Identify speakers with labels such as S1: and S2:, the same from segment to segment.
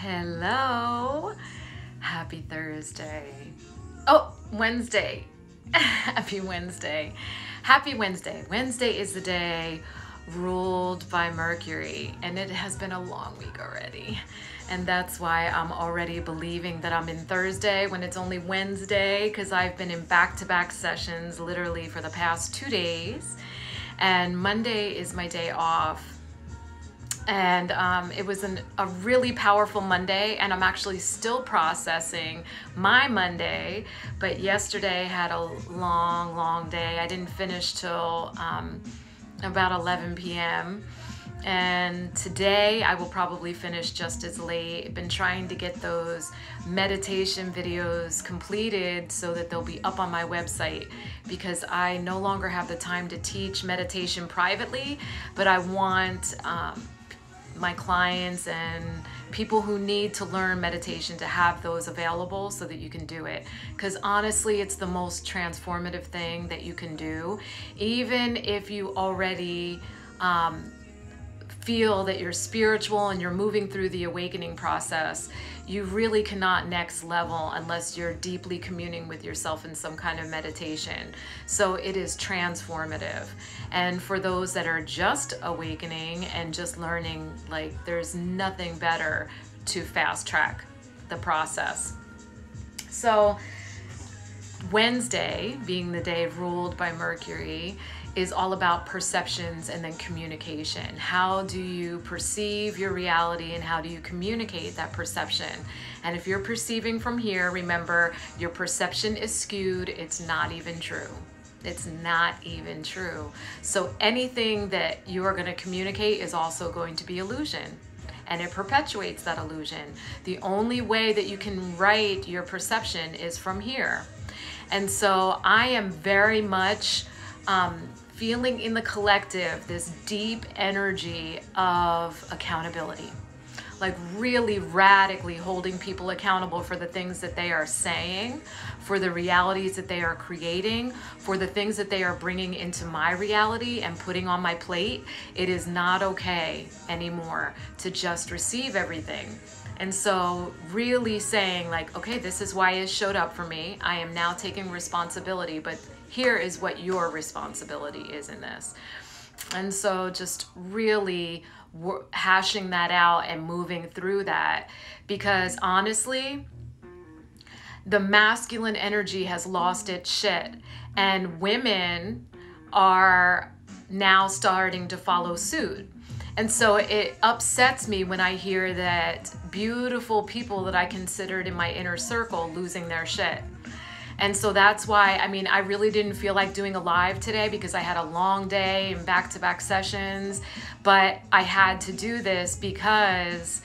S1: Hello. Happy Thursday. Oh, Wednesday. Happy Wednesday. Happy Wednesday. Wednesday is the day ruled by Mercury, and it has been a long week already. And that's why I'm already believing that I'm in Thursday when it's only Wednesday, because I've been in back-to-back sessions literally for the past 2 days. And Monday is my day off. And it was a really powerful Monday, and I'm actually still processing my Monday, but yesterday had a long day. I didn't finish till about 11 p.m. and today I will probably finish just as late. I've been trying to get those meditation videos completed so that they'll be up on my website, because I no longer have the time to teach meditation privately, but I want my clients and people who need to learn meditation to have those available so that you can do it. Because honestly, it's the most transformative thing that you can do. Even if you already feel that you're spiritual and you're moving through the awakening process, you really cannot next level unless you're deeply communing with yourself in some kind of meditation. So it is transformative. And for those that are just awakening and just learning, like, there's nothing better to fast track the process. So Wednesday, being the day ruled by Mercury, is all about perceptions and then communication. How do you perceive your reality and how do you communicate that perception? And if you're perceiving from here, remember, your perception is skewed. It's not even true. It's not even true. So anything that you are going to communicate is also going to be illusion, and it perpetuates that illusion. The only way that you can write your perception is from here. And so I am very much feeling in the collective this deep energy of accountability, like really radically holding people accountable for the things that they are saying, for the realities that they are creating, for the things that they are bringing into my reality and putting on my plate. It is not okay anymore to just receive everything. And so really saying, like, okay, this is why it showed up for me. I am now taking responsibility, but here is what your responsibility is in this. And so just really hashing that out and moving through that, because honestly, the masculine energy has lost its shit, and women are now starting to follow suit. And so it upsets me when I hear that beautiful people that I considered in my inner circle losing their shit. And so that's why, I mean, I really didn't feel like doing a live today because I had a long day and back-to-back sessions, but I had to do this because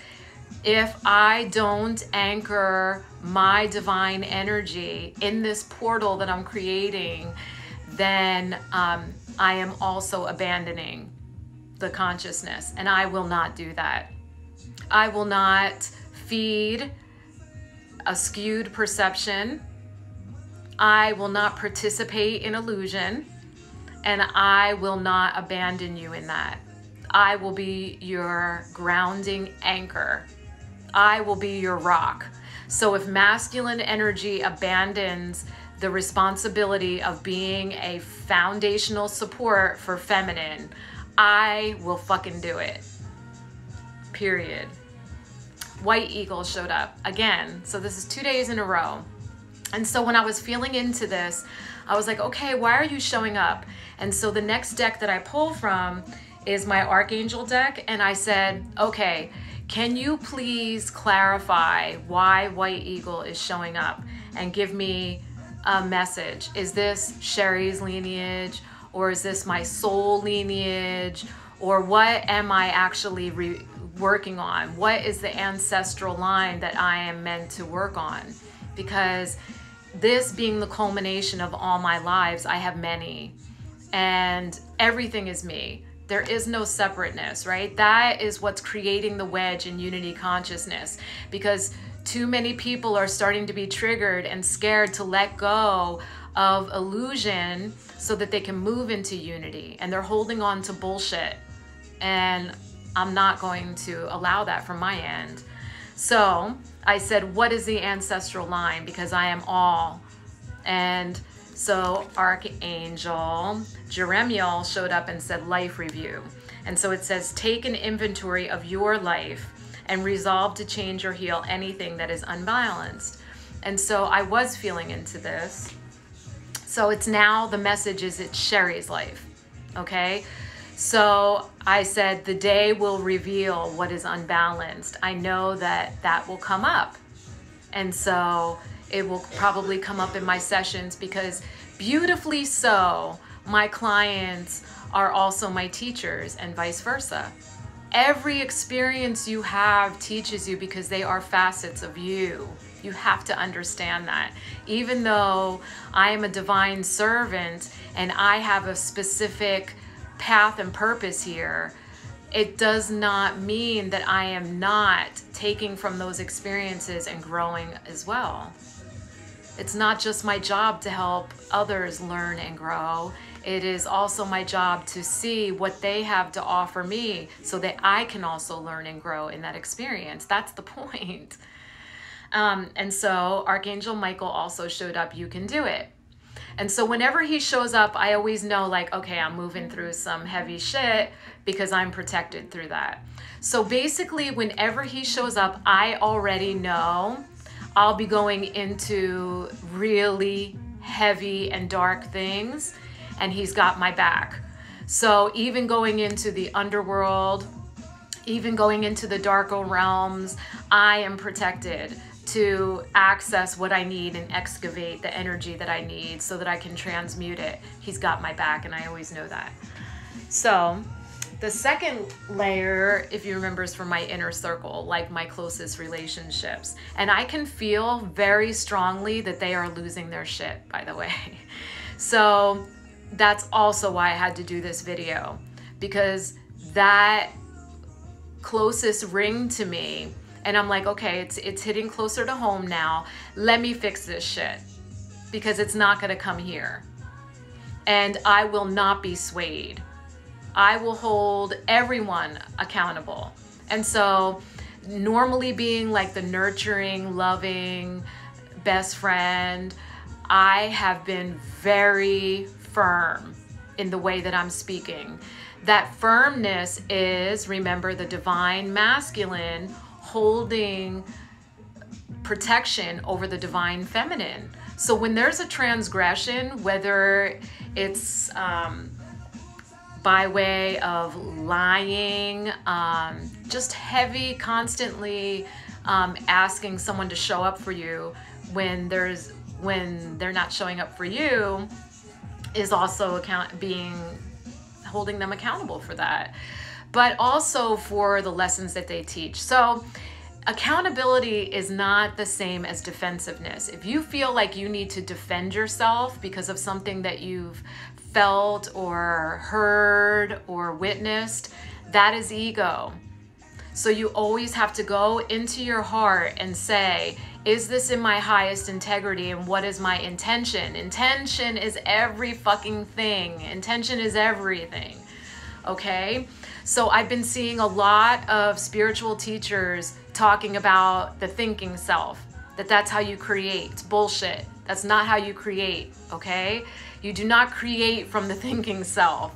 S1: if I don't anchor my divine energy in this portal that I'm creating, then I am also abandoning the consciousness, and I will not do that. I will not feed a skewed perception. I will not participate in illusion, and I will not abandon you in that. I will be your grounding anchor. I will be your rock. So if masculine energy abandons the responsibility of being a foundational support for feminine, I will fucking do it. Period. White Eagle showed up again. So this is 2 days in a row. And so when I was feeling into this, I was like, okay, why are you showing up? And so the next deck that I pull from is my Archangel deck. And I said, okay, can you please clarify why White Eagle is showing up and give me a message? Is this Sherry's lineage? Or is this my soul lineage? Or what am I actually working on? What is the ancestral line that I am meant to work on? Because this being the culmination of all my lives, I have many, and everything is me. There is no separateness, right? That is what's creating the wedge in unity consciousness, because too many people are starting to be triggered and scared to let go of illusion so that they can move into unity, and they're holding on to bullshit, and I'm not going to allow that from my end. So I said, what is the ancestral line? Because I am all. And so Archangel Jeremiel showed up and said, life review. And so it says, take an inventory of your life and resolve to change or heal anything that is unbalanced. And so I was feeling into this. So it's now, the message is, it's Sherry's life, okay? So I said, the day will reveal what is unbalanced. I know that that will come up. And so it will probably come up in my sessions, because beautifully so, my clients are also my teachers and vice versa. Every experience you have teaches you, because they are facets of you. You have to understand that. Even though I am a divine servant and I have a specific path and purpose here, it does not mean that I am not taking from those experiences and growing as well. It's not just my job to help others learn and grow. It is also my job to see what they have to offer me so that I can also learn and grow in that experience. That's the point. And so Archangel Michael also showed up. You can do it. And so whenever he shows up, I always know, like, okay, I'm moving through some heavy shit, because I'm protected through that. So basically, whenever he shows up, I already know I'll be going into really heavy and dark things, and he's got my back. So even going into the underworld, even going into the darker realms, I am protected to access what I need and excavate the energy that I need so that I can transmute it. He's got my back, and I always know that. So the second layer, if you remember, is from my inner circle, like my closest relationships. And I can feel very strongly that they are losing their shit, by the way. So that's also why I had to do this video, because that closest ring to me, and I'm like, okay, it's hitting closer to home now. Let me fix this shit, because it's not gonna come here. And I will not be swayed. I will hold everyone accountable. And so normally being like the nurturing, loving best friend, I have been very firm in the way that I'm speaking. That firmness is, remember, the divine masculine holding protection over the divine feminine. So when there's a transgression, whether it's by way of lying, just heavy, constantly asking someone to show up for you when they're not showing up for you, is also holding them accountable for that, but also for the lessons that they teach. So accountability is not the same as defensiveness. If you feel like you need to defend yourself because of something that you've felt or heard or witnessed, that is ego. So you always have to go into your heart and say, is this in my highest integrity, and what is my intention? Intention is every fucking thing. Intention is everything, okay? So I've been seeing a lot of spiritual teachers talking about the thinking self, that's how you create. It's bullshit. That's not how you create, okay? You do not create from the thinking self.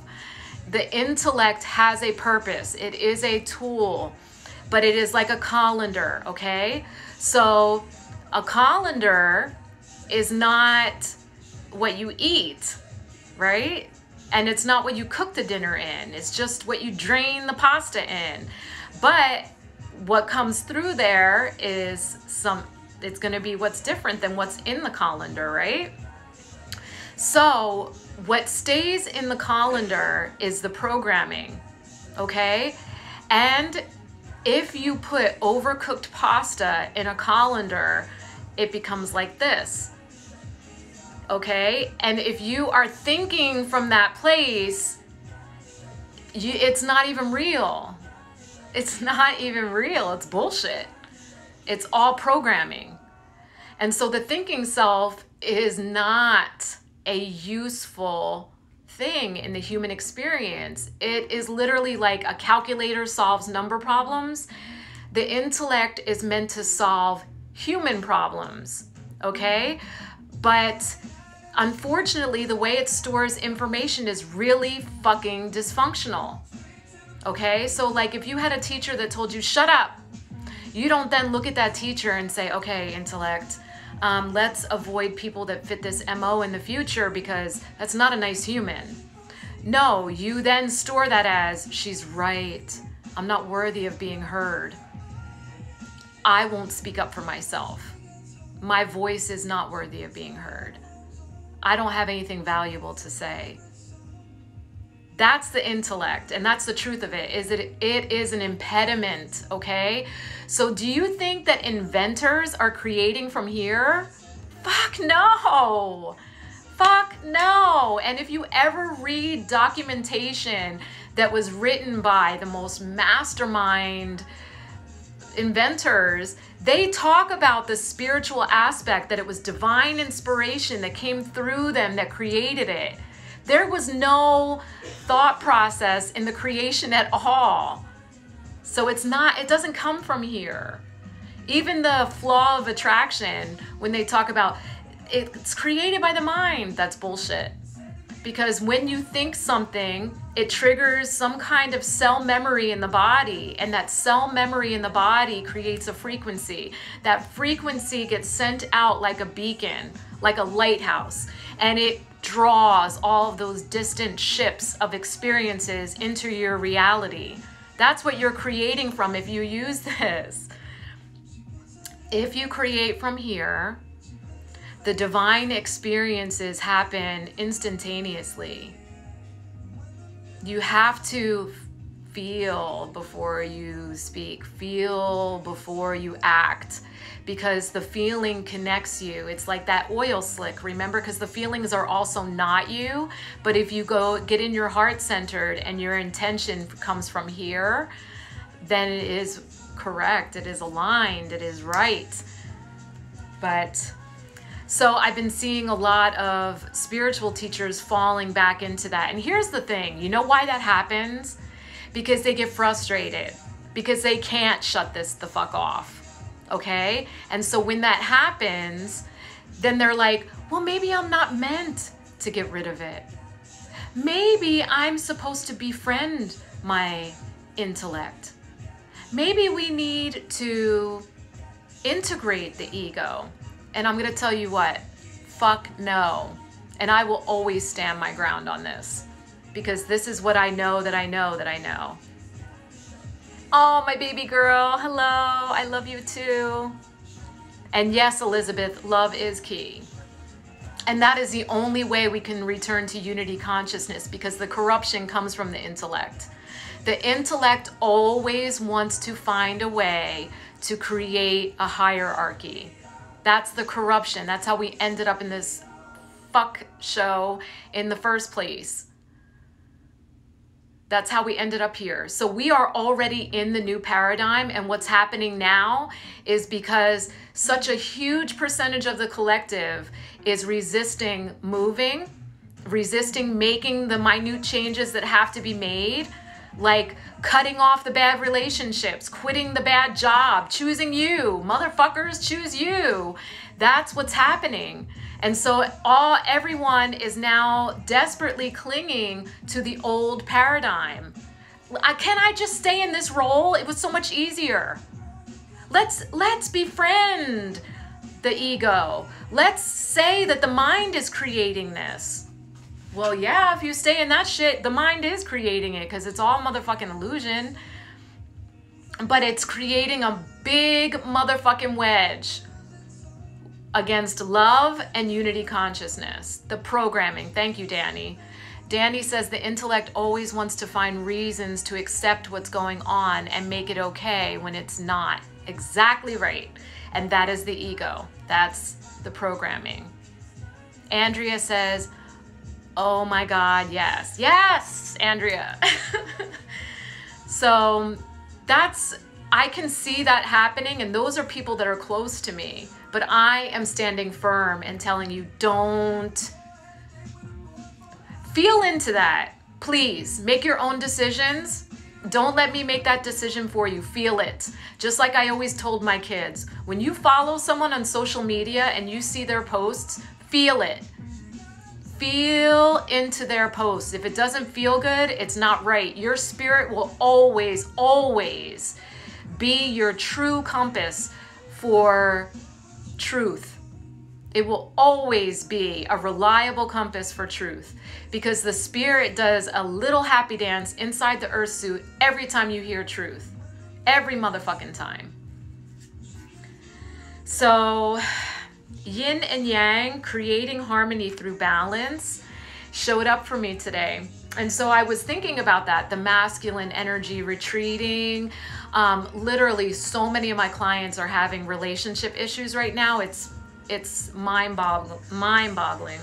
S1: The intellect has a purpose. It is a tool, but it is like a colander, okay? So a colander is not what you eat, right? And it's not what you cook the dinner in. It's just what you drain the pasta in. But what comes through there is it's gonna be what's different than what's in the colander, right? So what stays in the colander is the programming, okay? And if you put overcooked pasta in a colander, it becomes like this, okay? And if you are thinking from that place, it's not even real. It's not even real. It's bullshit. It's all programming. And so the thinking self is not a useful thing in the human experience. It is literally like a calculator solves number problems. The intellect is meant to solve human problems, okay? But unfortunately, the way it stores information is really fucking dysfunctional, okay? So like if you had a teacher that told you, shut up, you don't then look at that teacher and say, okay, intellect, let's avoid people that fit this MO in the future because that's not a nice human. No, you then store that as, she's right, I'm not worthy of being heard. I won't speak up for myself. My voice is not worthy of being heard. I don't have anything valuable to say. That's the intellect, and that's the truth of it, is that it is an impediment, okay? So do you think that inventors are creating from here? Fuck no! Fuck no! And if you ever read documentation that was written by the most mastermind inventors, they talk about the spiritual aspect, that it was divine inspiration that came through them that created it. There was no thought process in the creation at all. So it doesn't come from here. Even the flaw of attraction, when they talk about it's created by the mind, that's bullshit. Because when you think something, it triggers some kind of cell memory in the body, and that cell memory in the body creates a frequency. That frequency gets sent out like a beacon, like a lighthouse, and it draws all of those distant ships of experiences into your reality. That's what you're creating from if you use this. If you create from here, the divine experiences happen instantaneously. You have to feel before you speak, feel before you act, because the feeling connects you. It's like that oil slick, remember? Because the feelings are also not you, but if you get in your heart centered and your intention comes from here, then it is correct, it is aligned, it is right. But so I've been seeing a lot of spiritual teachers falling back into that. And here's the thing, you know why that happens? Because they get frustrated, because they can't shut this the fuck off, okay? And so when that happens, then they're like, well, maybe I'm not meant to get rid of it. Maybe I'm supposed to befriend my intellect. Maybe we need to integrate the ego. And I'm gonna tell you what, fuck no. And I will always stand my ground on this, because this is what I know that I know that I know. Oh, my baby girl, hello, I love you too. And yes, Elizabeth, love is key. And that is the only way we can return to unity consciousness, because the corruption comes from the intellect. The intellect always wants to find a way to create a hierarchy. That's the corruption. That's how we ended up in this fuck show in the first place. That's how we ended up here. So we are already in the new paradigm, and what's happening now is because such a huge percentage of the collective is resisting moving, resisting making the minute changes that have to be made, like cutting off the bad relationships, quitting the bad job, choosing you, motherfuckers, choose you. That's what's happening. And so everyone is now desperately clinging to the old paradigm. Can I just stay in this role? It was so much easier. Let's befriend the ego. Let's say that the mind is creating this. Well, yeah, if you stay in that shit, the mind is creating it, because it's all motherfucking illusion. But it's creating a big motherfucking wedge against love and unity consciousness. The programming. Thank you, Danny. Danny says the intellect always wants to find reasons to accept what's going on and make it okay when it's not. Exactly right. And that is the ego. That's the programming. Andrea says, oh my God, yes. Yes, Andrea. So I can see that happening, and those are people that are close to me. But I am standing firm and telling you, don't feel into that. Please make your own decisions, Don't let me make that decision for you. Feel it. Just like I always told my kids, when you follow someone on social media and you see their posts, feel it. Feel into their posts. If it doesn't feel good, it's not right. Your spirit will always, always be your true compass for truth. It will always be a reliable compass for truth, because the spirit does a little happy dance inside the earth suit every time you hear truth. Every motherfucking time. So yin and yang, creating harmony through balance, showed up for me today. And so I was thinking about that, the masculine energy retreating. Literally, so many of my clients are having relationship issues right now. It's mind-boggling,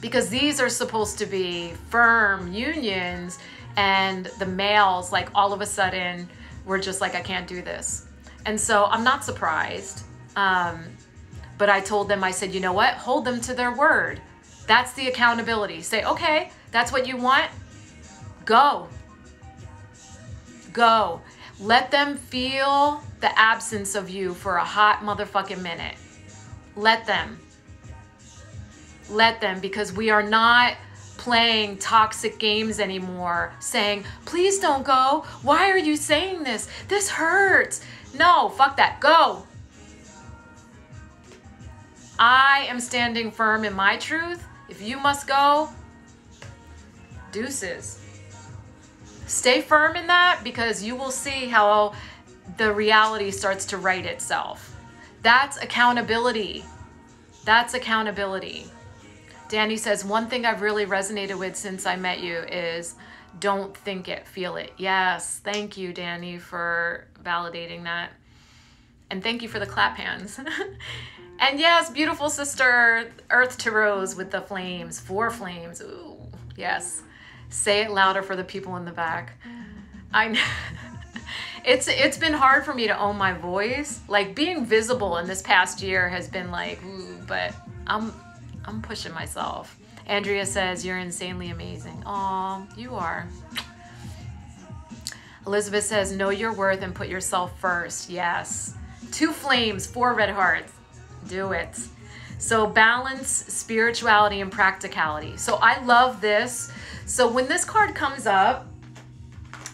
S1: because these are supposed to be firm unions, and the males, like, all of a sudden were just like, I can't do this. And so I'm not surprised. But I told them, I said, you know what? Hold them to their word. That's the accountability. Say, okay, that's what you want. Go. Go. Let them feel the absence of you for a hot motherfucking minute. Let them. Let them, because we are not playing toxic games anymore, saying, please don't go. Why are you saying this? This hurts. No, fuck that. Go. I am standing firm in my truth. If you must go, deuces. Stay firm in that, because you will see how the reality starts to right itself. That's accountability. That's accountability. Danny says, one thing I've really resonated with since I met you is don't think it, feel it. Yes, thank you, Danny, for validating that. And thank you for the clap hands. And yes, beautiful sister, Earth to Rose with the flames, 4 flames. Ooh, yes. Say it louder for the people in the back. I know. It's been hard for me to own my voice. Like, being visible in this past year has been like, ooh, but I'm pushing myself. Andrea says, you're insanely amazing. Aw, you are. Elizabeth says, know your worth and put yourself first. Yes. 2 flames, 4 red hearts. Do it. So balance, spirituality, and practicality. So I love this. So when this card comes up,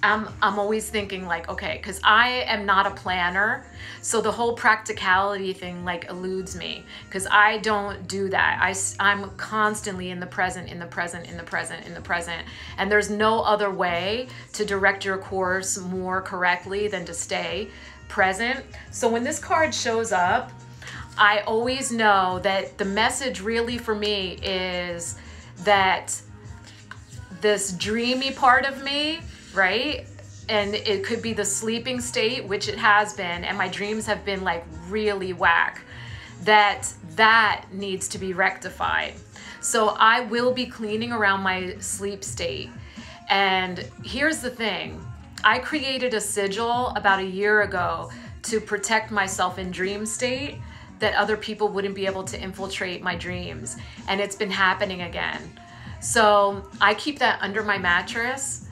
S1: I'm always thinking like, okay, because I am not a planner, so the whole practicality thing like eludes me, because I don't do that. I'm constantly in the present, in the present, in the present, in the present, and there's no other way to direct your course more correctly than to stay present. So when this card shows up, I always know that the message really for me is that this dreamy part of me, right? And it could be the sleeping state, which it has been, and my dreams have been like really whack, that needs to be rectified. So I will be cleaning around my sleep state. And here's the thing. I created a sigil about a year ago to protect myself in dream state, that other people wouldn't be able to infiltrate my dreams. And it's been happening again. So I keep that under my mattress.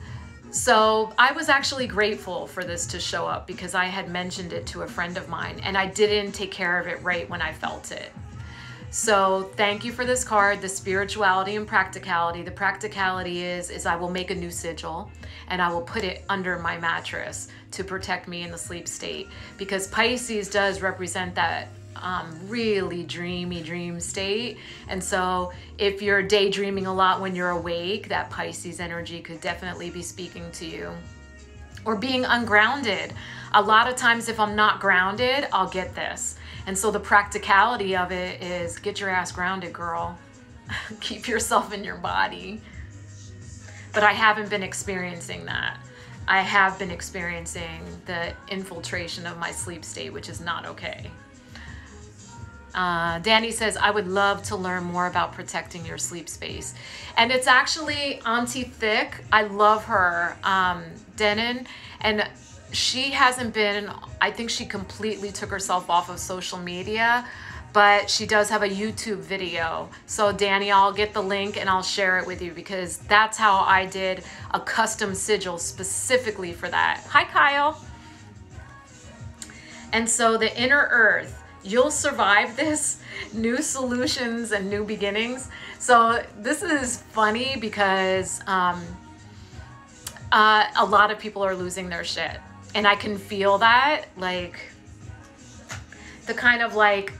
S1: So I was actually grateful for this to show up, because I had mentioned it to a friend of mine and I didn't take care of it right when I felt it. So thank you for this card, the spirituality and practicality. The practicality is I will make a new sigil and I will put it under my mattress to protect me in the sleep state, because Pisces does represent that really dreamy dream state. And so if you're daydreaming a lot when you're awake, that Pisces energy could definitely be speaking to you. Or being ungrounded. A lot of times if I'm not grounded, I'll get this. And so the practicality of it is get your ass grounded, girl. Keep yourself in your body. But I haven't been experiencing that. I have been experiencing the infiltration of my sleep state, which is not okay. Danny says, I would love to learn more about protecting your sleep space. And it's actually Auntie Thick. I love her, Denon. And she hasn't been, I think she completely took herself off of social media. but she does have a YouTube video. So Danny, I'll get the link and I'll share it with you, because that's how I did a custom sigil specifically for that. Hi, Kyle. And so the inner earth, you'll survive this. New solutions and new beginnings. So this is funny because a lot of people are losing their shit. And I can feel that, like the kind of like,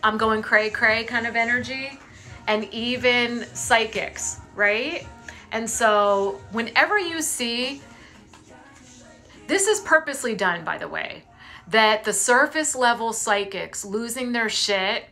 S1: I'm going cray cray kind of energy, and even psychics, right? And so whenever you see, this is purposely done, by the way, that the surface level psychics losing their shit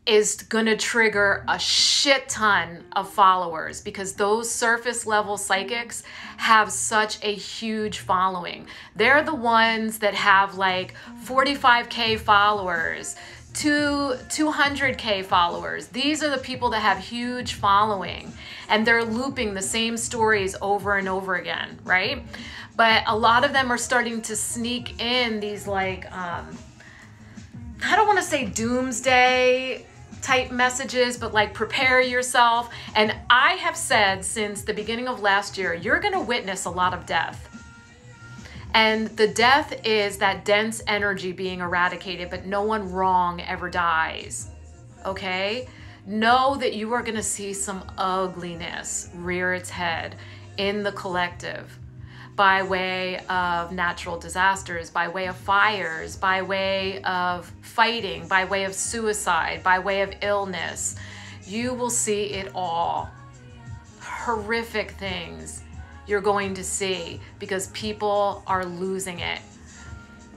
S1: is gonna trigger a shit ton of followers, because those surface level psychics have such a huge following. They're the ones that have like 45K followers, 200K followers. These are the people that have huge following, and they're looping the same stories over and over again, right? But a lot of them are starting to sneak in these like, I don't want to say doomsday type messages, but like prepare yourself. And I have said since the beginning of last year, you're going to witness a lot of death. And the death is that dense energy being eradicated, but no one wrong ever dies. Okay? Know that you are going to see some ugliness rear its head in the collective, by way of natural disasters, by way of fires, by way of fighting, by way of suicide, by way of illness. You will see it all. Horrific things you're going to see, because people are losing it.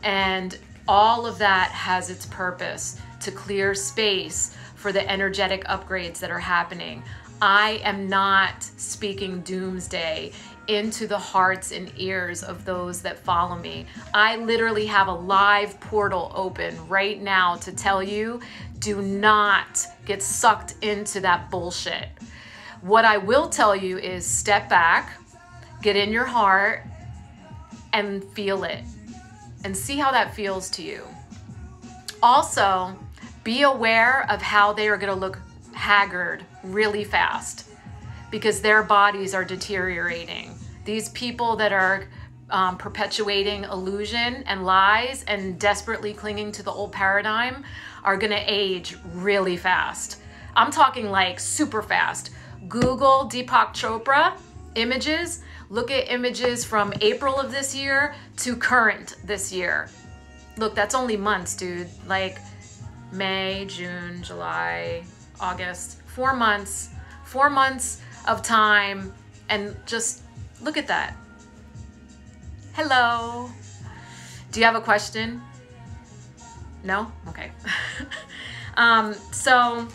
S1: And all of that has its purpose to clear space for the energetic upgrades that are happening. I am not speaking doomsday into the hearts and ears of those that follow me. I literally have a live portal open right now to tell you, do not get sucked into that bullshit. What I will tell you is step back, get in your heart, and feel it, and see how that feels to you. Also, be aware of how they are gonna look haggard really fast, because their bodies are deteriorating. These people that are perpetuating illusion and lies and desperately clinging to the old paradigm are gonna age really fast. I'm talking like super fast. Google Deepak Chopra images. Look at images from April of this year to current this year. Look, that's only months, dude. Like May, June, July, August, 4 months. 4 months of time, and just look at that. Hello. Do you have a question? No? Okay. So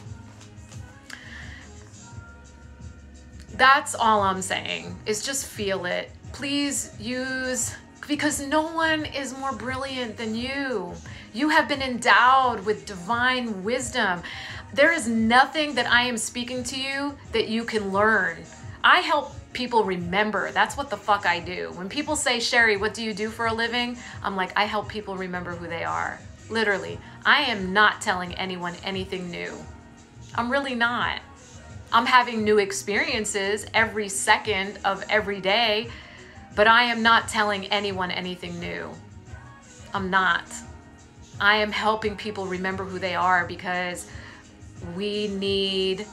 S1: that's all I'm saying, is just feel it. Please use, because no one is more brilliant than you. You have been endowed with divine wisdom. There is nothing that I am speaking to you that you can learn. I help people remember. That's what the fuck I do. When people say, Sherry, what do you do for a living? I'm like, I help people remember who they are. Literally. I am not telling anyone anything new. I'm really not. I'm having new experiences every second of every day, but I am not telling anyone anything new. I'm not. I am helping people remember who they are, because we need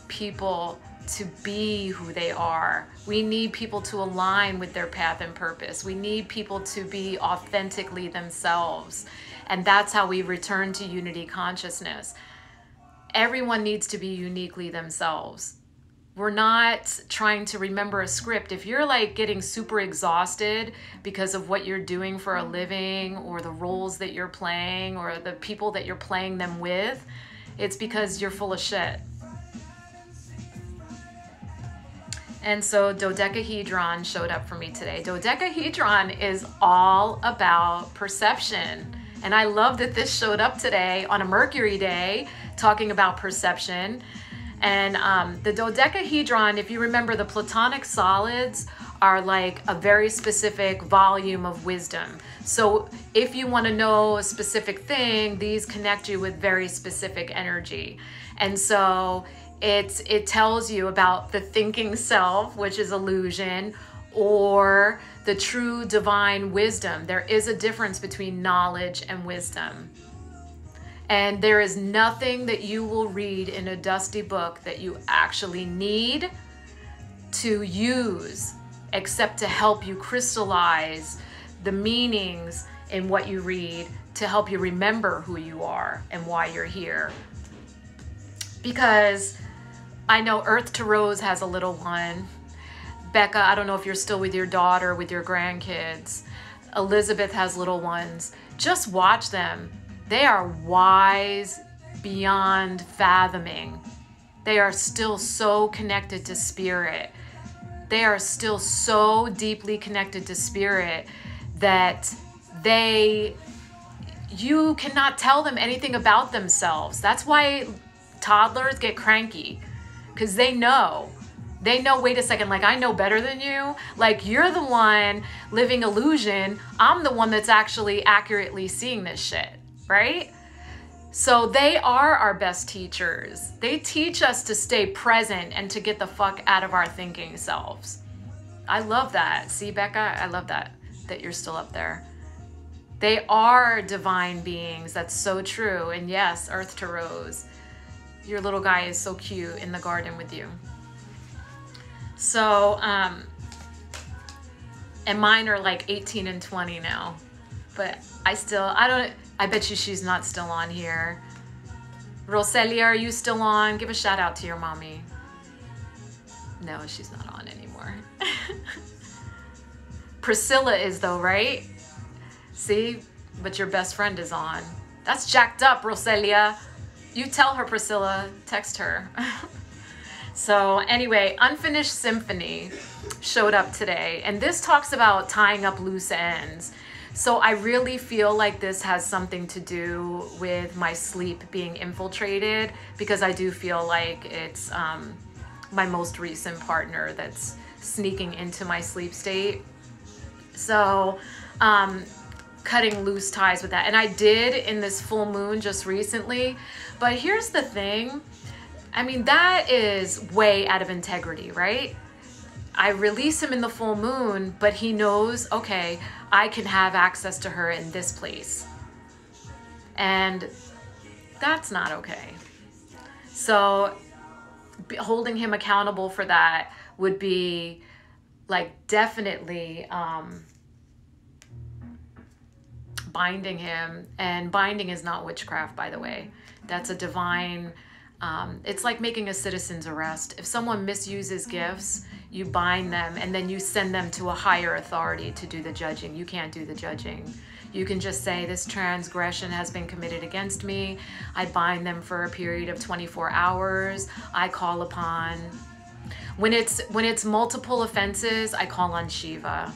S1: people to be who they are. We need people to align with their path and purpose. We need people to be authentically themselves. And that's how we return to unity consciousness. Everyone needs to be uniquely themselves. We're not trying to remember a script. If you're like getting super exhausted because of what you're doing for a living, or the roles that you're playing, or the people that you're playing them with, it's because you're full of shit. And so dodecahedron showed up for me today. Dodecahedron is all about perception. And I love that this showed up today on a Mercury day, talking about perception. And the dodecahedron, if you remember, the platonic solids are like a very specific volume of wisdom. So if you want to know a specific thing, these connect you with very specific energy. And so it tells you about the thinking self, which is illusion, or the true divine wisdom. There is a difference between knowledge and wisdom. And there is nothing that you will read in a dusty book that you actually need to use except to help you crystallize the meanings in what you read, to help you remember who you are and why you're here. Because I know Earth to Rose has a little one. Becca, I don't know if you're still with your daughter, with your grandkids. Elizabeth has little ones. Just watch them. They are wise beyond fathoming. They are still so connected to spirit. They are still so deeply connected to spirit that you cannot tell them anything about themselves. That's why toddlers get cranky, because they know, wait a second, like I know better than you. Like you're the one living illusion. I'm the one that's actually accurately seeing this shit, right? So they are our best teachers. They teach us to stay present and to get the fuck out of our thinking selves. I love that. See, Becca, I love that you're still up there. They are divine beings. That's so true. And yes, Earth to Rose, your little guy is so cute in the garden with you. So, and mine are like 18 and 20 now, but I bet you she's not still on here. Roselia, are you still on? Give a shout out to your mommy. No, she's not on anymore. Priscilla is though, right? See, but your best friend is on. That's jacked up, Roselia. You tell her, Priscilla, text her. So anyway, Unfinished Symphony showed up today, and this talks about tying up loose ends. So I really feel like this has something to do with my sleep being infiltrated, because I do feel like it's my most recent partner that's sneaking into my sleep state. So cutting loose ties with that. And I did in this full moon just recently. But here's the thing. I mean, that is way out of integrity, right? I release him in the full moon, but he knows, okay, I can have access to her in this place. And that's not okay. So holding him accountable for that would be like definitely binding him. And binding is not witchcraft, by the way. That's a divine, it's like making a citizen's arrest. If someone misuses gifts, you bind them and then you send them to a higher authority to do the judging. You can't do the judging. You can just say, this transgression has been committed against me. I bind them for a period of 24 hours. I call upon, when it's multiple offenses, I call on Shiva.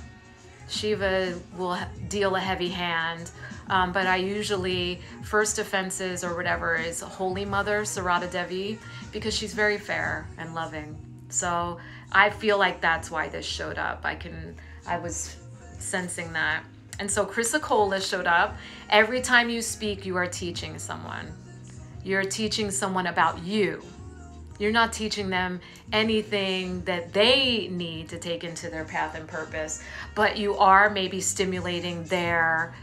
S1: Shiva will deal a heavy hand. But I usually, first offenses or whatever is Holy Mother, Sarada Devi, because she's very fair and loving. So I feel like that's why this showed up. I was sensing that. And so Chrysocolla showed up. Every time you speak, you are teaching someone. You're teaching someone about you. You're not teaching them anything that they need to take into their path and purpose, but you are maybe stimulating their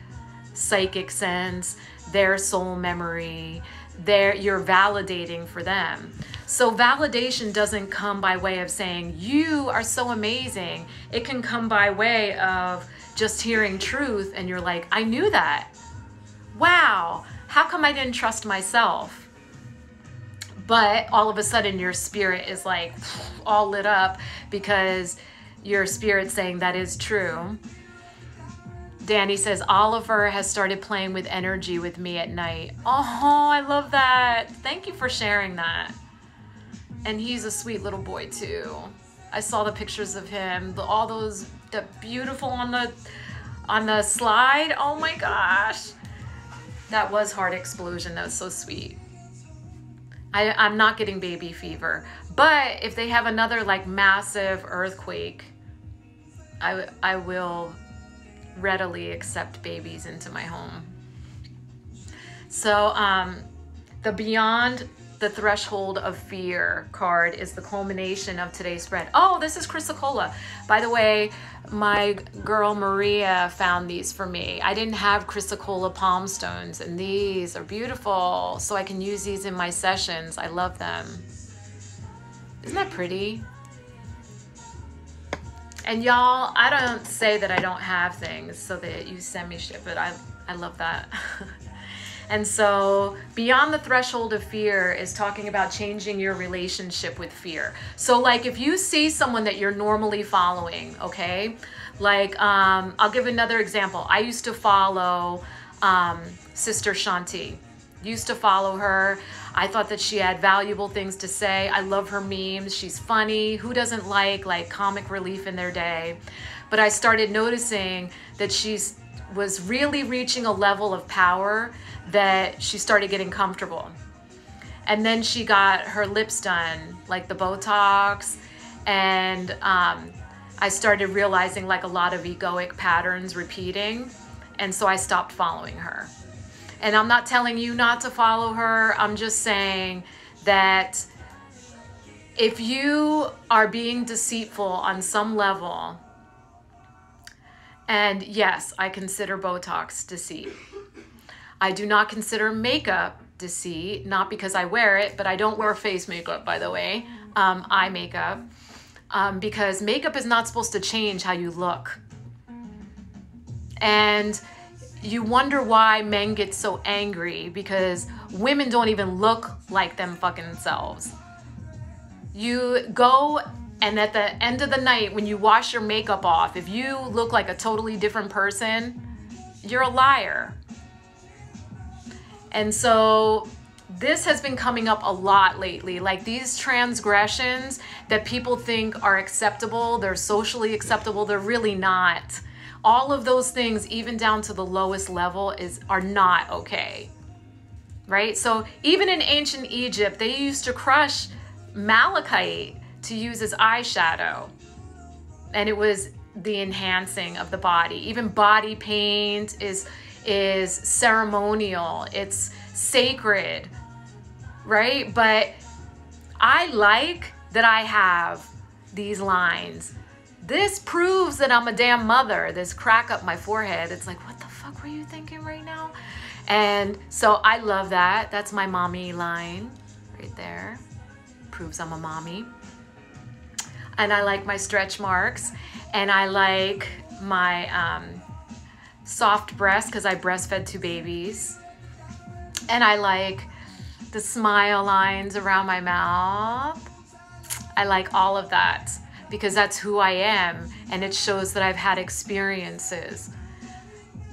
S1: psychic sense, their soul memory, you're validating for them. So validation doesn't come by way of saying, you are so amazing. It can come by way of just hearing truth and you're like, I knew that. Wow, how come I didn't trust myself? But all of a sudden your spirit is like all lit up because your spirit's saying that is true. Danny says, Oliver has started playing with energy with me at night. Oh, I love that. Thank you for sharing that. And he's a sweet little boy too. I saw the pictures of him, all those, the beautiful on the slide. Oh my gosh. That was Heart Explosion. That was so sweet. I'm not getting baby fever, but if they have another like massive earthquake, I will readily accept babies into my home. So the Beyond the Threshold of Fear card is the culmination of today's spread. Oh, this is Chrysocolla. By the way, my girl Maria found these for me. I didn't have Chrysocolla palm stones, and these are beautiful. So I can use these in my sessions. I love them. Isn't that pretty? And y'all, I don't say that I don't have things so that you send me shit, but I love that. And so Beyond the Threshold of Fear is talking about changing your relationship with fear. So like if you see someone that you're normally following, okay? Like I'll give another example. I used to follow Sister Shanti. Used to follow her. I thought that she had valuable things to say. I love her memes. She's funny. Who doesn't like comic relief in their day? But I started noticing that was really reaching a level of power that she started getting comfortable. And then she got her lips done, like the Botox, and I started realizing like a lot of egoic patterns repeating, and so I stopped following her. And I'm not telling you not to follow her, I'm just saying that if you are being deceitful on some level, and yes, I consider Botox deceit. I do not consider makeup deceit, not because I wear it, but I don't wear face makeup, by the way, eye makeup, because makeup is not supposed to change how you look. And you wonder why men get so angry, because women don't even look like them fucking selves. You go, and at the end of the night, when you wash your makeup off, if you look like a totally different person, you're a liar. And so this has been coming up a lot lately, like these transgressions that people think are acceptable, they're socially acceptable, they're really not. All of those things, even down to the lowest level, are not okay, right? So even in ancient Egypt, they used to crush malachite to use as eyeshadow, and it was the enhancing of the body. Even body paint is ceremonial, it's sacred, right? But I like that I have these lines. This proves that I'm a damn mother. This crack up my forehead, it's like, what the fuck were you thinking right now? And so I love that. That's my mommy line right there. Proves I'm a mommy. And I like my stretch marks, and I like my soft breast because I breastfed 2 babies. And I like the smile lines around my mouth. I like all of that because that's who I am, and it shows that I've had experiences.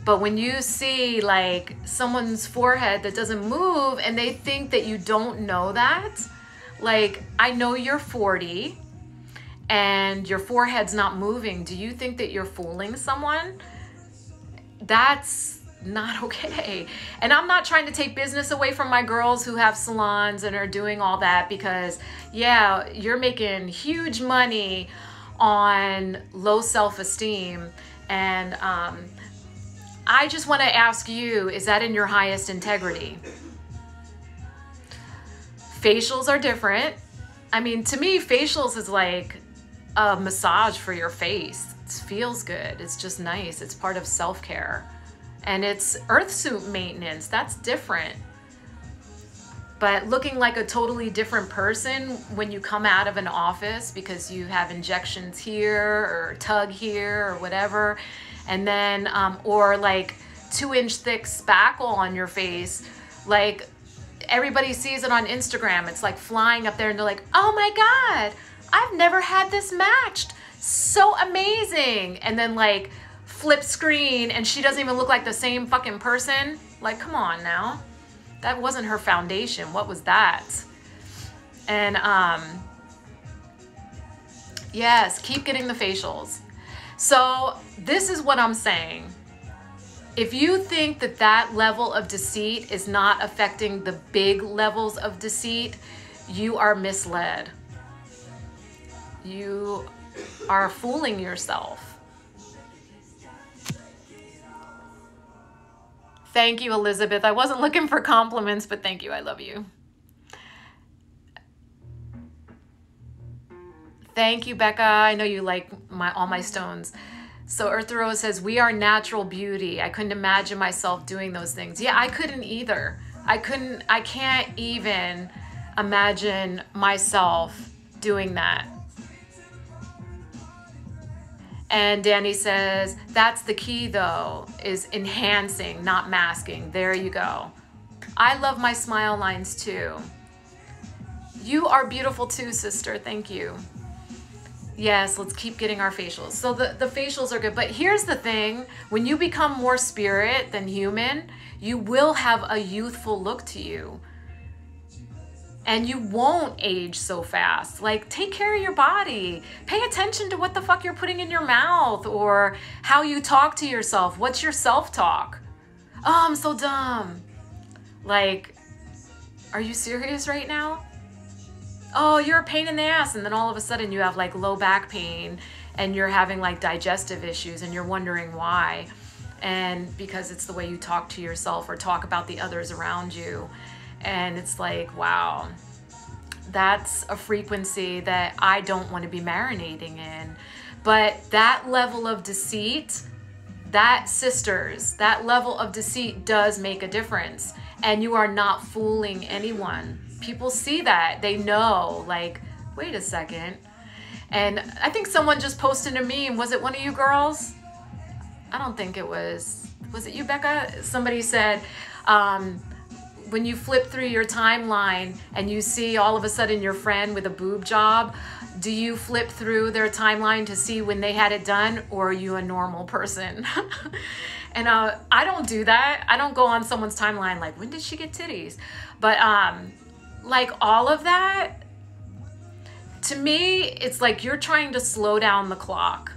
S1: But when you see like someone's forehead that doesn't move and they think that you don't know that, like, I know you're 40 and your forehead's not moving. Do you think that you're fooling someone? That's not okay. And I'm not trying to take business away from my girls who have salons and are doing all that, because yeah, you're making huge money on low self-esteem. And I just want to ask you, is that in your highest integrity? Facials are different. I mean, to me, facials is like a massage for your face. It feels good. It's just nice. It's part of self-care. And it's earth suit maintenance. That's different. But looking like a totally different person when you come out of an office because you have injections here or tug here or whatever, and then, or like 2-inch thick spackle on your face, like everybody sees it on Instagram. It's like flying up there and they're like, oh my God, I've never had this matched. So amazing. And then like flip screen and she doesn't even look like the same fucking person. Like, come on now. That wasn't her foundation. What was that? And yes, keep getting the facials. So this is what I'm saying. If you think that that level of deceit is not affecting the big levels of deceit, you are misled. You are fooling yourself. Thank you, Elizabeth. I wasn't looking for compliments, but thank you. I love you. Thank you, Becca. I know you like all my stones. So Earth Rose says, we are natural beauty. I couldn't imagine myself doing those things. Yeah, I couldn't either. I can't even imagine myself doing that. And Danny says, that's the key though, is enhancing, not masking. There you go. I love my smile lines too. You are beautiful too, sister. Thank you. Yes, let's keep getting our facials. So the facials are good. But here's the thing. When you become more spirit than human, you will have a youthful look to you. And you won't age so fast. Like, take care of your body. Pay attention to what the fuck you're putting in your mouth or how you talk to yourself. What's your self-talk? Oh, I'm so dumb. Like, are you serious right now? Oh, you're a pain in the ass. And then all of a sudden you have like low back pain and you're having like digestive issues and you're wondering why. And because it's the way you talk to yourself or talk about the others around you. And it's like, wow, that's a frequency that I don't want to be marinating in. But that level of deceit, that level of deceit does make a difference. And you are not fooling anyone. People see that. They know, like, wait a second. And I think someone just posted a meme. Was it one of you girls? I don't think it was. Was it you, Becca? Somebody said, when you flip through your timeline and you see all of a sudden your friend with a boob job, do you flip through their timeline to see when they had it done, or are you a normal person? And I don't do that. I don't go on someone's timeline like, when did she get titties? But like all of that, to me, it's like you're trying to slow down the clock,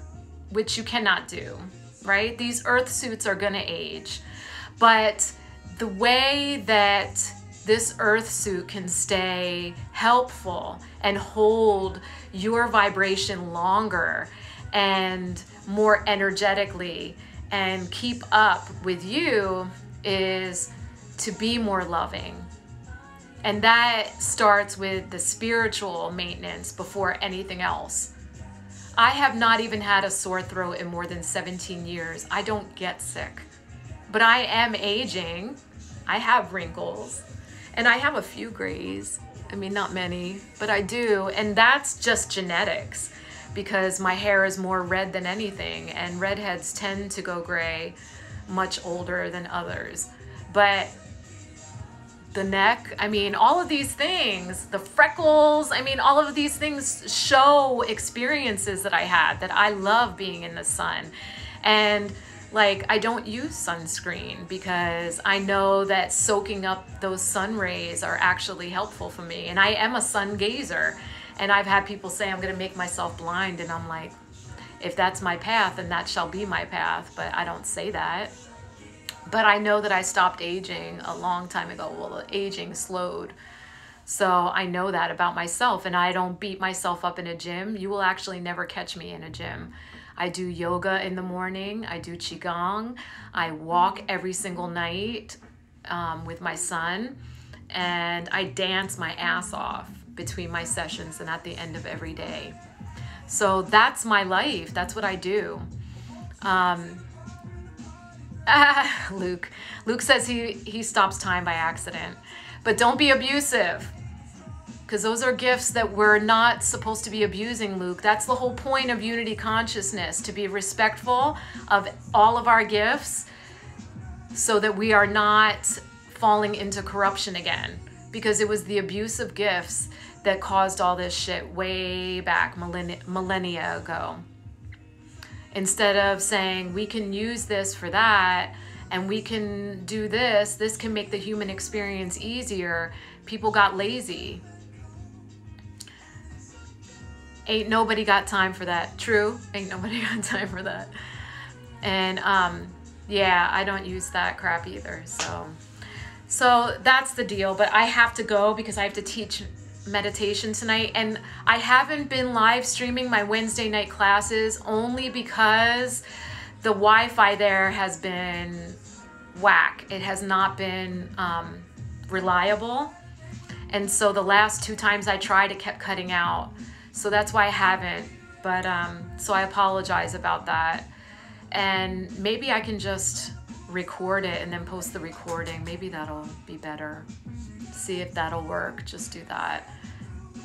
S1: which you cannot do, right? These earth suits are gonna age. But the way that this earth suit can stay helpful and hold your vibration longer and more energetically and keep up with you is to be more loving. And that starts with the spiritual maintenance before anything else. I have not even had a sore throat in more than 17 years. I don't get sick, but I am aging. I have wrinkles and I have a few grays. I mean, not many, but I do. And that's just genetics because my hair is more red than anything, and redheads tend to go gray much older than others. But the neck, I mean, all of these things, the freckles, I mean, all of these things show experiences that I had, that I love being in the sun. And like, I don't use sunscreen because I know that soaking up those sun rays are actually helpful for me. And I am a sun gazer. And I've had people say I'm going to make myself blind. And I'm like, if that's my path, then that shall be my path. But I don't say that. But I know that I stopped aging a long time ago. Well, the aging slowed. So I know that about myself. And I don't beat myself up in a gym. You will actually never catch me in a gym. I do yoga in the morning. I do Qigong. I walk every single night with my son. And I dance my ass off between my sessions and at the end of every day. So that's my life. That's what I do. Luke says he stops time by accident. But don't be abusive. Because those are gifts that we're not supposed to be abusing, Luke. That's the whole point of unity consciousness, to be respectful of all of our gifts so that we are not falling into corruption again. Because it was the abuse of gifts that caused all this shit way back millennia ago. Instead of saying we can use this for that and we can do this, this can make the human experience easier, people got lazy. Ain't nobody got time for that. True, ain't nobody got time for that. And yeah, I don't use that crap either. So that's the deal. But I have to go because I have to teach meditation tonight, and I haven't been live streaming my Wednesday night classes only because the Wi-Fi there has been whack. It has not been reliable. And so the last 2 times I tried, it kept cutting out. So that's why I haven't. But so I apologize about that. And maybe I can just record it and then post the recording. Maybe that'll be better. See if that'll work. Just do that.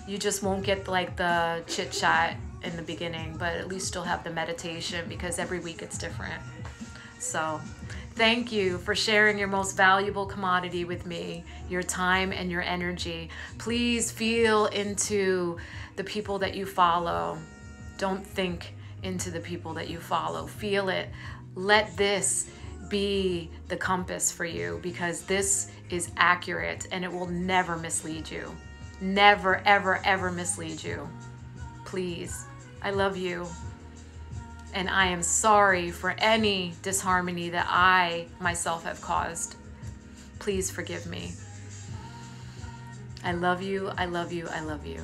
S1: You just won't get like the chit chat in the beginning, but at least you'll have the meditation, because every week it's different. So thank you for sharing your most valuable commodity with me, your time and your energy. Please feel into the people that you follow. Don't think into the people that you follow. Feel it. Let this be the compass for you, because this is accurate and it will never mislead you. Never, ever, ever mislead you. Please. I love you. And I am sorry for any disharmony that I myself have caused. Please forgive me. I love you. I love you. I love you.